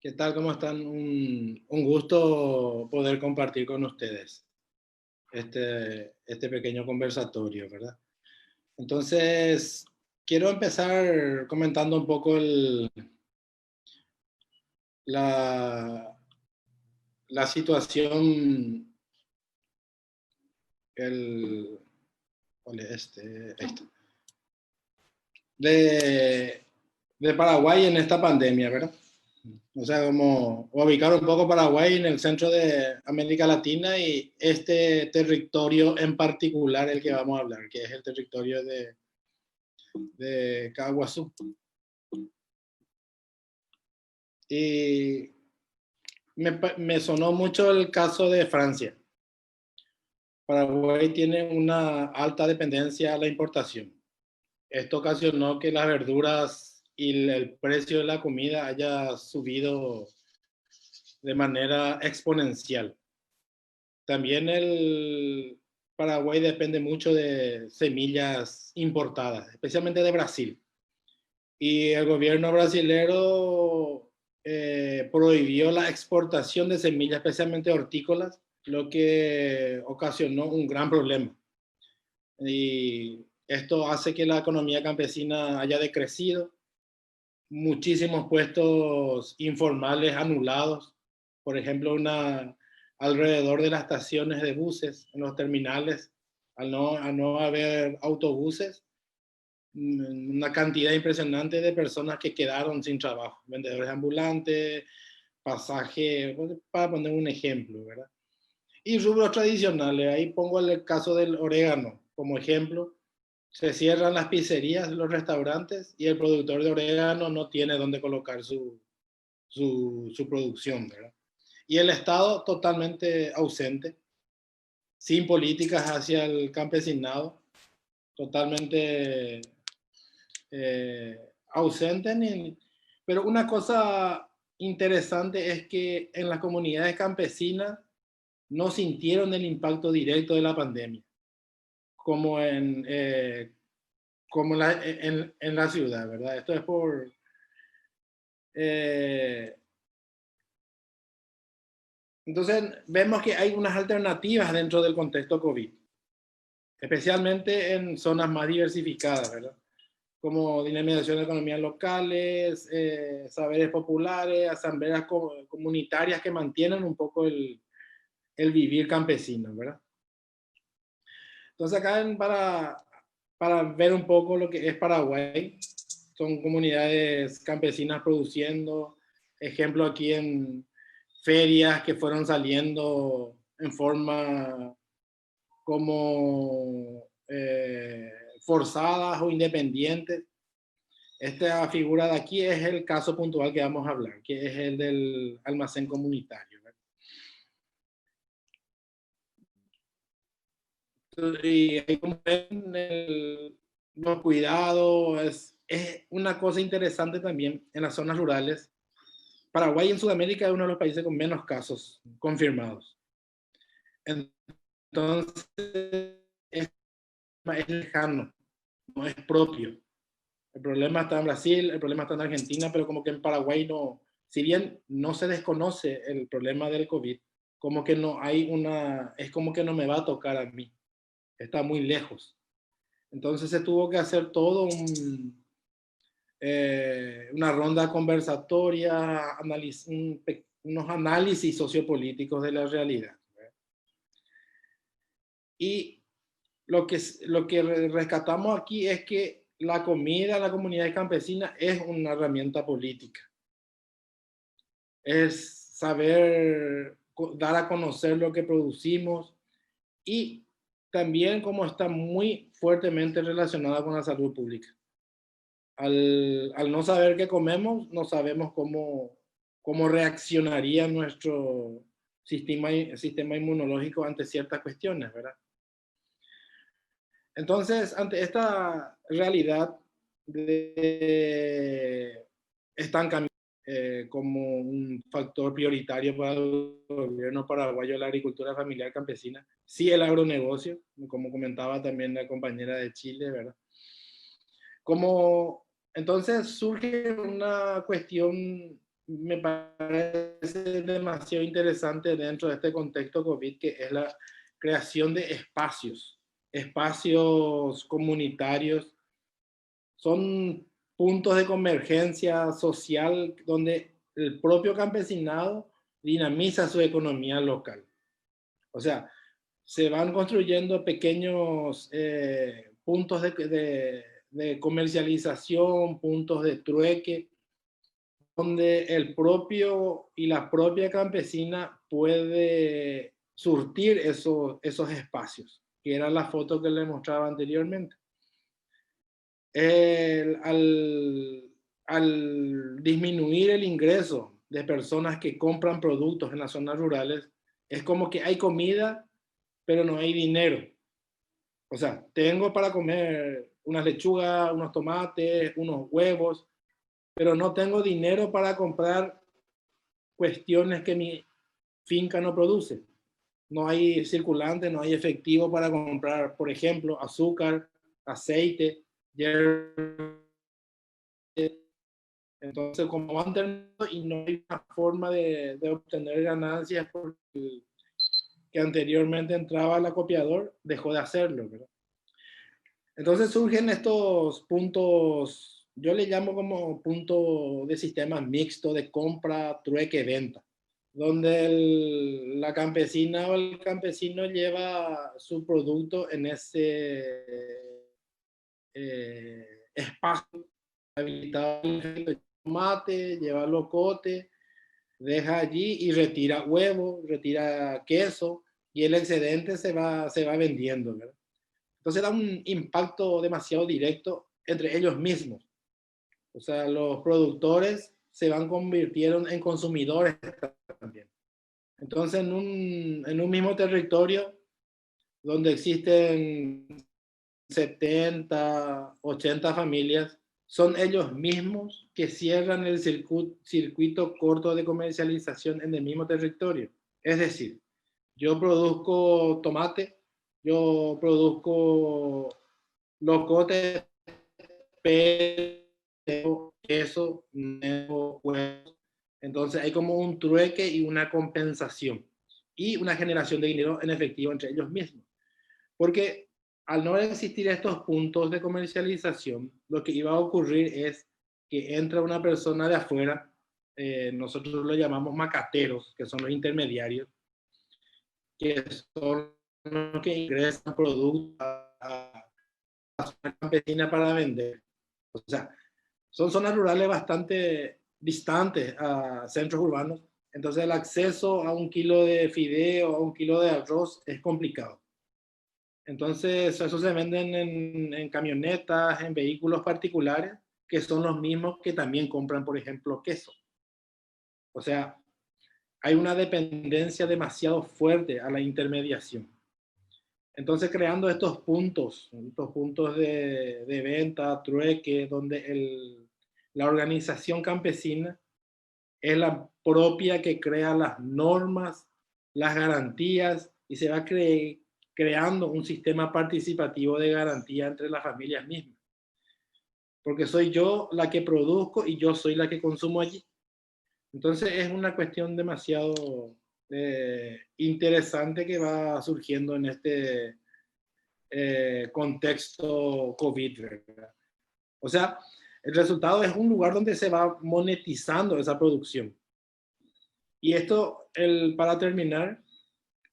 ¿Qué tal? ¿Cómo están? Un gusto poder compartir con ustedes este pequeño conversatorio, ¿verdad? Entonces, quiero empezar comentando un poco la, la situación, el, ¿cuál es este? De, de Paraguay en esta pandemia, ¿verdad? O sea, como ubicar un poco Paraguay en el centro de América Latina y este territorio en particular el que vamos a hablar, que es el territorio de Caguazú. Y me sonó mucho el caso de Francia. Paraguay tiene una alta dependencia a la importación. Esto ocasionó que las verduras y el precio de la comida haya subido de manera exponencial. También el Paraguay depende mucho de semillas importadas, especialmente de Brasil. Y el gobierno brasilero prohibió la exportación de semillas, especialmente hortícolas, lo que ocasionó un gran problema. Y esto hace que la economía campesina haya decrecido, muchísimos puestos informales anulados, por ejemplo, alrededor de las estaciones de buses, en los terminales, al no haber autobuses, una cantidad impresionante de personas que quedaron sin trabajo, vendedores ambulantes, pasaje, para poner un ejemplo, ¿verdad? Y rubros tradicionales, ahí pongo el caso del orégano como ejemplo. Se cierran las pizzerías, los restaurantes y el productor de orégano no tiene dónde colocar su producción, ¿verdad? Y el Estado totalmente ausente, sin políticas hacia el campesinado, totalmente ausente. Pero una cosa interesante es que en las comunidades campesinas no sintieron el impacto directo de la pandemia, como en la ciudad, ¿verdad? Esto es por... Eh, entonces, vemos que hay unas alternativas dentro del contexto COVID, especialmente en zonas más diversificadas, ¿verdad? Como dinamización de economías locales, saberes populares, asambleas comunitarias que mantienen un poco el vivir campesino, ¿verdad? Entonces, para ver un poco lo que es Paraguay, son comunidades campesinas produciendo, ejemplo aquí en ferias que fueron saliendo en forma como forzadas o independientes. Esta figura de aquí es el caso puntual que vamos a hablar, que es el del almacén comunitario, ¿verdad? Y ahí como ven, los cuidados es una cosa interesante también en las zonas rurales. Paraguay en Sudamérica es uno de los países con menos casos confirmados. Entonces, es lejano, no es propio. El problema está en Brasil, el problema está en Argentina, pero como que en Paraguay no, si bien no se desconoce el problema del COVID, como que no hay es como que no me va a tocar a mí, está muy lejos. Entonces se tuvo que hacer todo una ronda conversatoria, unos análisis sociopolíticos de la realidad. Y lo que rescatamos aquí es que la comida en la comunidad campesina es una herramienta política. Es saber dar a conocer lo que producimos y también como está muy fuertemente relacionada con la salud pública. Al no saber qué comemos, no sabemos cómo reaccionaría nuestro sistema inmunológico ante ciertas cuestiones, ¿verdad? Entonces, ante esta realidad de estancamiento como un factor prioritario para el gobierno paraguayo, la agricultura familiar campesina, sí el agronegocio, como comentaba también la compañera de Chile, ¿verdad? Como, entonces surge una cuestión me parece demasiado interesante dentro de este contexto COVID, que es la creación de espacios comunitarios. Son puntos de convergencia social donde el propio campesinado dinamiza su economía local. O sea, se van construyendo pequeños puntos de comercialización, puntos de trueque, donde el propio y la propia campesina puede surtir esos espacios, que era la foto que le mostraba anteriormente. Al disminuir el ingreso de personas que compran productos en las zonas rurales, es como que hay comida, pero no hay dinero. O sea, tengo para comer unas lechugas, unos tomates, unos huevos, pero no tengo dinero para comprar cuestiones que mi finca no produce. No hay circulante, no hay efectivo para comprar, por ejemplo, azúcar, aceite, hierro. Entonces, como van terminando y no hay una forma de obtener ganancias porque que anteriormente entraba al acopiador, dejó de hacerlo, ¿verdad? Entonces surgen estos puntos, yo le llamo como punto de sistema mixto de compra, trueque, venta, donde la campesina o el campesino lleva su producto en ese espacio habilitado, tomate, lleva locote, deja allí y retira huevo, retira queso y el excedente se va vendiendo, ¿verdad? Entonces da un impacto demasiado directo entre ellos mismos. O sea, los productores se van convirtieron en consumidores también. Entonces, en un mismo territorio donde existen 70, 80 familias, son ellos mismos que cierran el circuito corto de comercialización en el mismo territorio. Es decir, yo produzco tomate, yo produzco locote, queso, huevos. Entonces hay como un trueque y una compensación y una generación de dinero en efectivo entre ellos mismos. Porque al no existir estos puntos de comercialización, lo que iba a ocurrir es que entra una persona de afuera, nosotros lo llamamos macateros, que son los intermediarios, que son los que ingresan productos a la campesina para vender. O sea, son zonas rurales bastante distantes a centros urbanos, entonces el acceso a un kilo de fideo, a un kilo de arroz es complicado. Entonces, eso se venden en camionetas, en vehículos particulares, que son los mismos que también compran, por ejemplo, queso. O sea, hay una dependencia demasiado fuerte a la intermediación. Entonces, creando estos puntos de venta, trueque, donde la organización campesina es la propia que crea las normas, las garantías y se va creando un sistema participativo de garantía entre las familias mismas. Porque soy yo la que produzco y yo soy la que consumo allí. Entonces es una cuestión demasiado interesante que va surgiendo en este contexto COVID, ¿verdad? O sea, el resultado es un lugar donde se va monetizando esa producción. Y esto, para terminar,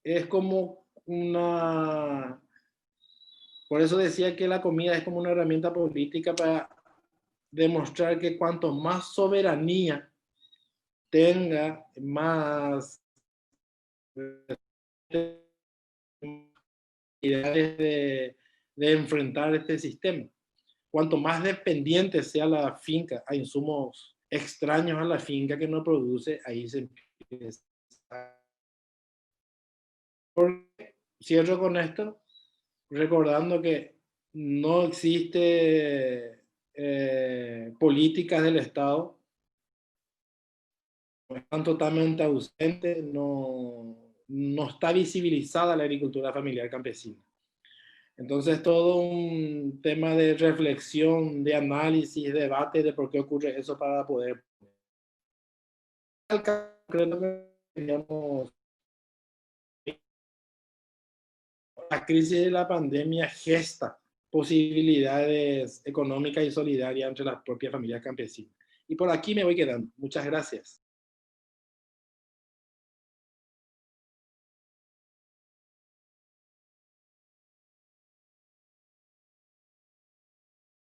es como una... Por eso decía que la comida es como una herramienta política para demostrar que cuanto más soberanía tenga, más ideales de enfrentar este sistema. Cuanto más dependiente sea la finca a insumos extraños a la finca que no produce, ahí se empieza. Cierro con esto, recordando que no existe políticas del Estado, están totalmente ausentes, no está visibilizada la agricultura familiar campesina. Entonces, todo un tema de reflexión, de análisis, debate de por qué ocurre eso para poder creo que digamos, la crisis de la pandemia gesta posibilidades económicas y solidarias entre las propias familias campesinas. Y por aquí me voy quedando. Muchas gracias.